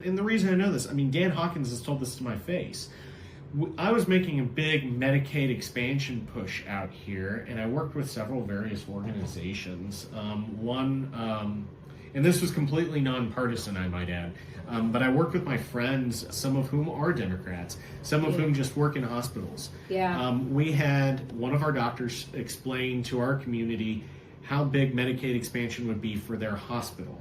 And the reason I know this, I mean, Dan Hawkins has told this to my face. I was making a big Medicaid expansion push out here, and I worked with several various organizations. And this was completely nonpartisan, I might add. But I worked with my friends, some of whom are Democrats, some of whom just work in hospitals. Yeah. We had one of our doctors explain to our community how big Medicaid expansion would be for their hospital.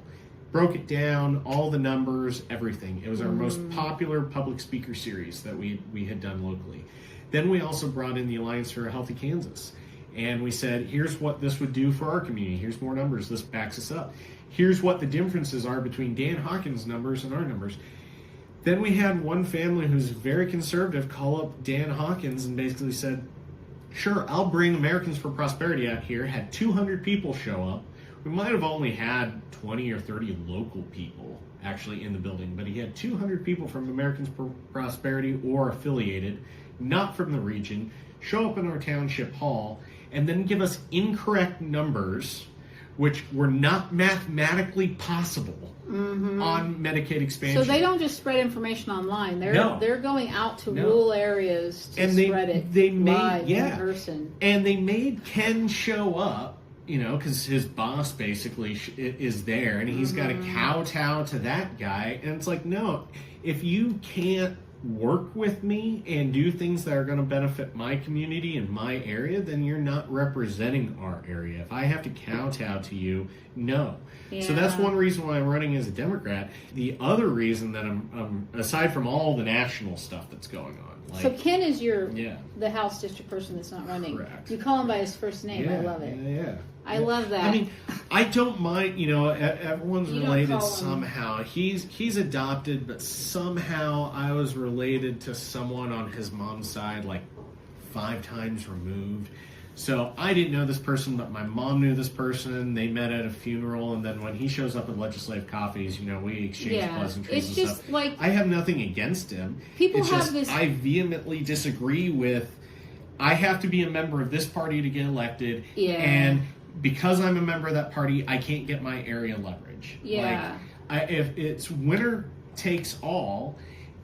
Broke it down, all the numbers, everything. It was our most popular public speaker series that we had done locally. Then we also brought in the Alliance for a Healthy Kansas. And we said, here's what this would do for our community. Here's more numbers. This backs us up. Here's what the differences are between Dan Hawkins' numbers and our numbers. Then we had one family who's very conservative call up Dan Hawkins and basically said, sure, I'll bring Americans for Prosperity out here. Had 200 people show up. We might have only had 20 or 30 local people actually in the building, but he had 200 people from Americans for Prosperity or affiliated, not from the region, show up in our township hall, and then give us incorrect numbers, which were not mathematically possible on Medicaid expansion. So they don't just spread information online. They're going out to rural areas to spread it live in person. And they made Ken show up, you know, because his boss basically is there, and he's got to kowtow to that guy. And it's like, no, if you can't work with me and do things that are going to benefit my community and my area, then you're not representing our area. If I have to kowtow to you, no. Yeah. So that's one reason why I'm running as a Democrat. The other reason that I'm aside from all the national stuff that's going on. Like, so Ken is the House district person that's not running. Correct. You call him by his first name. I love it. Yeah. I love that. I mean, I don't mind, you know, everyone's related somehow. He's adopted, but somehow I was related to someone on his mom's side, like 5 times removed. So I didn't know this person, but my mom knew this person. They met at a funeral, and then when he shows up at legislative coffees, you know, we exchange pleasantries and stuff. It's just like, I have nothing against him. People it's have just, this. I vehemently disagree with. I have to be a member of this party to get elected, and because I'm a member of that party, I can't get my area leverage. Yeah. Like, if it's winner takes all,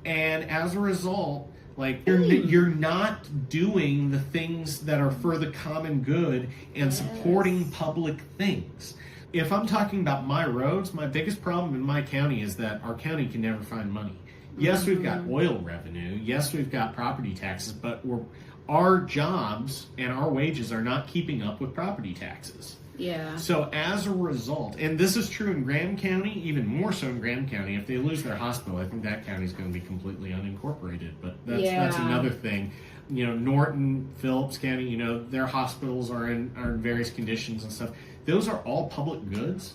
and as a result, like you're not doing the things that are for the common good and supporting public things. If I'm talking about my roads, my biggest problem in my county is that our county can never find money. Yes, we've got oil revenue. Yes, we've got property taxes, but our jobs and our wages are not keeping up with property taxes. Yeah. So as a result, and this is true in Graham County, even more so in Graham County, if they lose their hospital, I think that county is going to be completely unincorporated. But that's another thing. You know, Norton, Phillips County, you know, their hospitals are in various conditions and stuff. Those are all public goods.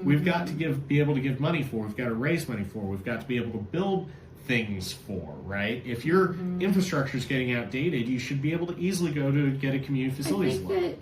We've got to be able to give money for. We've got to raise money for. We've got to be able to build things for, right? If your infrastructure is getting outdated, you should be able to easily go to get a community facilities loan.